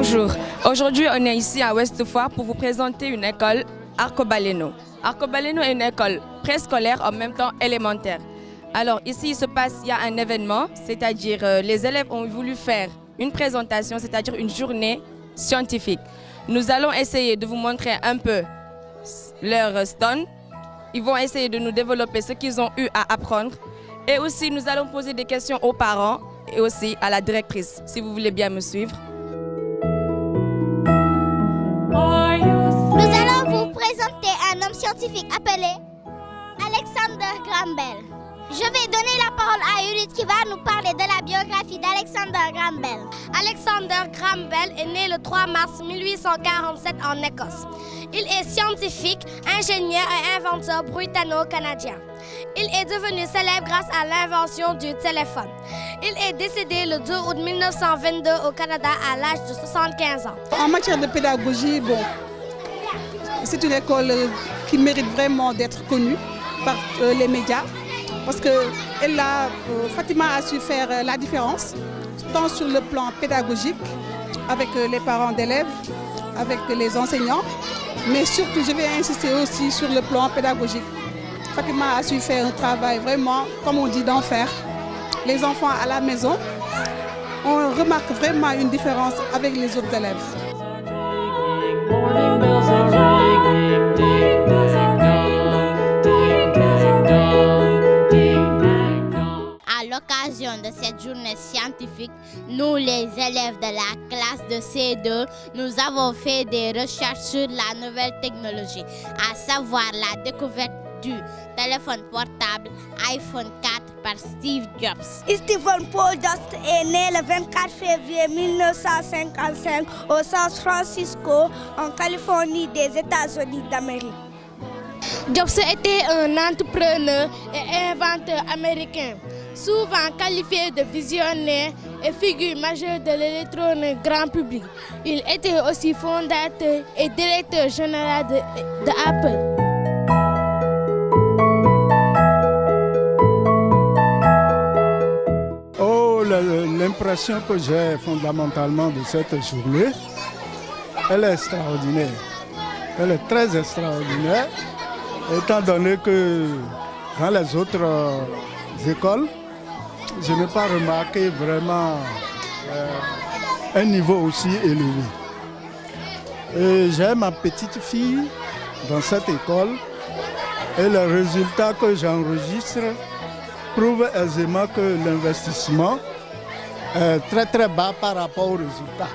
Bonjour, aujourd'hui on est ici à Ouest Foire pour vous présenter une école Arcobaleno. Arcobaleno est une école préscolaire en même temps élémentaire. Alors ici il y a un événement, c'est-à-dire les élèves ont voulu faire une présentation, c'est-à-dire une journée scientifique. Nous allons essayer de vous montrer un peu leur stand. Ils vont essayer de nous développer ce qu'ils ont eu à apprendre. Et aussi nous allons poser des questions aux parents et aussi à la directrice, si vous voulez bien me suivre. Nous allons vous présenter un homme scientifique appelé Alexander Graham Bell. Je vais donner la parole à Judith qui va nous parler de la biographie d'Alexander Graham Bell. Alexander Graham Bell est né le 3 mars 1847 en Écosse. Il est scientifique, ingénieur et inventeur britanno-canadien. Il est devenu célèbre grâce à l'invention du téléphone. Il est décédé le 2 août 1922 au Canada à l'âge de 75 ans. En matière de pédagogie, c'est une école qui mérite vraiment d'être connue par les médias parce que Fatima a su faire la différence, tant sur le plan pédagogique, avec les parents d'élèves, avec les enseignants, mais surtout je vais insister aussi sur le plan pédagogique. Fatima a su faire un travail vraiment, comme on dit, d'enfer. Les enfants à la maison, on remarque vraiment une différence avec les autres élèves. À l'occasion de cette journée scientifique, nous, les élèves de la classe de C2, nous avons fait des recherches sur la nouvelle technologie, à savoir la découverte du téléphone portable iPhone 4 par Steve Jobs. Stephen Paul Just est né le 24 février 1955 au San Francisco, en Californie des États-Unis d'Amérique. Jobs était un entrepreneur et inventeur américain, souvent qualifié de visionnaire et figure majeure de l'électronique grand public. Il était aussi fondateur et directeur général de Apple. L'impression que j'ai fondamentalement de cette journée, elle est extraordinaire. Elle est très extraordinaire, étant donné que dans les autres écoles, je n'ai pas remarqué vraiment un niveau aussi élevé. J'ai ma petite fille dans cette école et les résultats que j'enregistre prouvent aisément que l'investissement est très très bas par rapport aux résultats.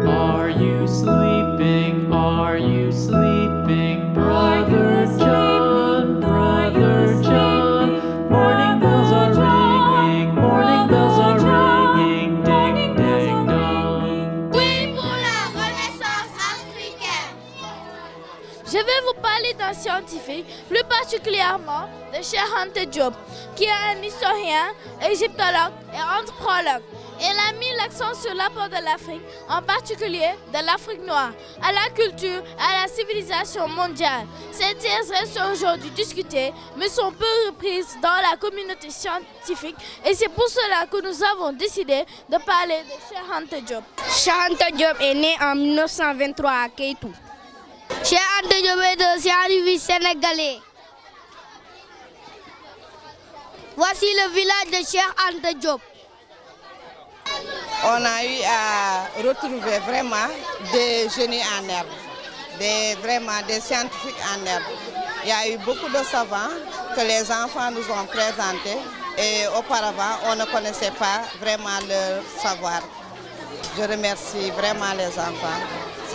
Are you sleeping? Are you sleeping? Brother John, Brother John. Morning bells are ringing, morning bells are ringing, ding ding dong. Oui pour la Renaissance africaine. Je vais vous parler d'un scientifique, plus particulièrement de Cheikh Anta Diop, qui est un historien, égyptologue et anthropologue. Il a mis l'accent sur l'apport de l'Afrique, en particulier de l'Afrique noire, à la culture, à la civilisation mondiale. Ces thèses restent aujourd'hui discutées, mais sont peu reprises dans la communauté scientifique, et c'est pour cela que nous avons décidé de parler de Cheikh Anta Diop. Cheikh Anta Diop est né en 1923 à Kétou. Cheikh Anta Diop est un scientifique sénégalais. Voici le village de Cheikh Anta Diop. On a eu à retrouver vraiment des génies en herbe, des scientifiques en herbe. Il y a eu beaucoup de savants que les enfants nous ont présentés et auparavant on ne connaissait pas vraiment leur savoir. Je remercie vraiment les enfants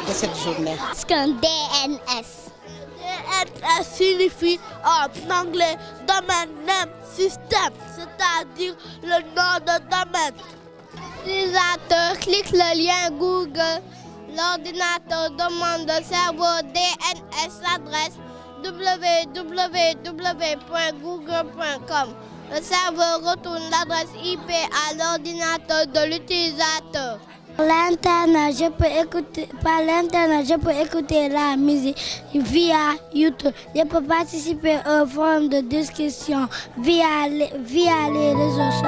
de cette journée. C'est qu'un DNS. DNS signifie en anglais domaine name system, c'est-à-dire le nom de domaine. L'utilisateur clique le lien Google. L'ordinateur demande au serveur DNS l'adresse www.google.com. Le serveur retourne l'adresse IP à l'ordinateur de l'utilisateur. Par l'internet, je peux écouter la musique via YouTube. Je peux participer aux forums de discussion via les réseaux sociaux.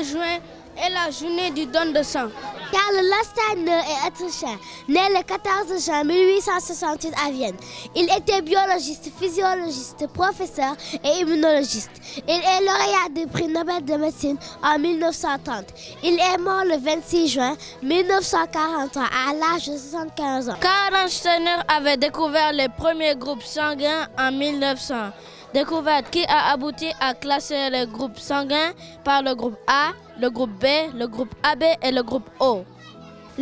juin est la journée du don de sang. Karl Landsteiner est autrichien, né le 14 juin 1868 à Vienne. Il était biologiste, physiologiste, professeur et immunologiste. Il est lauréat du prix Nobel de médecine en 1930. Il est mort le 26 juin 1943 à l'âge de 75 ans. Karl Landsteiner avait découvert les premiers groupes sanguins en 1900. Découverte qui a abouti à classer les groupes sanguins par le groupe A, le groupe B, le groupe AB et le groupe O.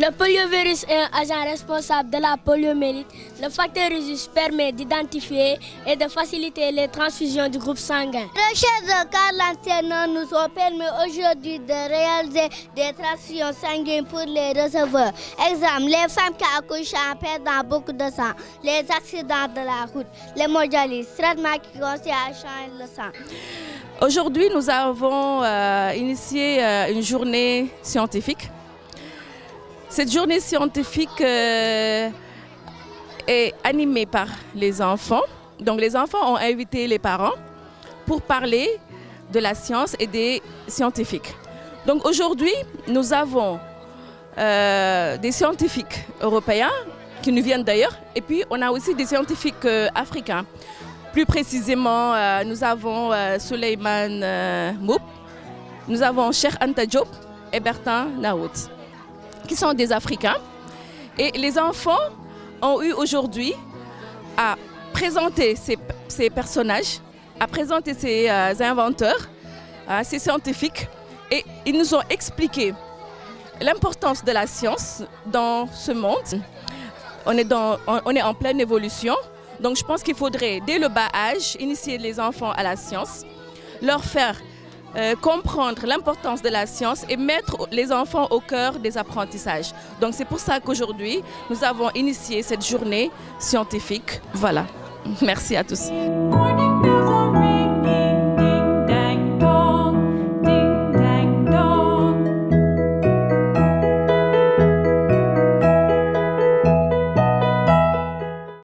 Le poliovirus est un agent responsable de la poliomyélite. Le facteur rhésus permet d'identifier et de faciliter les transfusions du groupe sanguin. Les recherches de Karl Landsteiner nous ont permis aujourd'hui de réaliser des transfusions sanguines pour les receveurs. Exemple, les femmes qui accouchent en perdant beaucoup de sang, les accidents de la route, l'hémodialyse, traitement qui consiste à changer le sang. Aujourd'hui, nous avons initié une journée scientifique. Cette journée scientifique est animée par les enfants. Donc les enfants ont invité les parents pour parler de la science et des scientifiques. Donc aujourd'hui, nous avons des scientifiques européens qui nous viennent d'ailleurs, et puis on a aussi des scientifiques africains. Plus précisément, nous avons Souleymane Mboup, nous avons Cheikh Anta Diop et Bertin Naout, qui sont des Africains. Et les enfants ont eu aujourd'hui à présenter ces personnages, à présenter ces inventeurs, ces scientifiques, et ils nous ont expliqué l'importance de la science dans ce monde. On est en pleine évolution, donc je pense qu'il faudrait, dès le bas âge, initier les enfants à la science, leur faire comprendre l'importance de la science et mettre les enfants au cœur des apprentissages. Donc c'est pour ça qu'aujourd'hui, nous avons initié cette journée scientifique. Voilà. Merci à tous.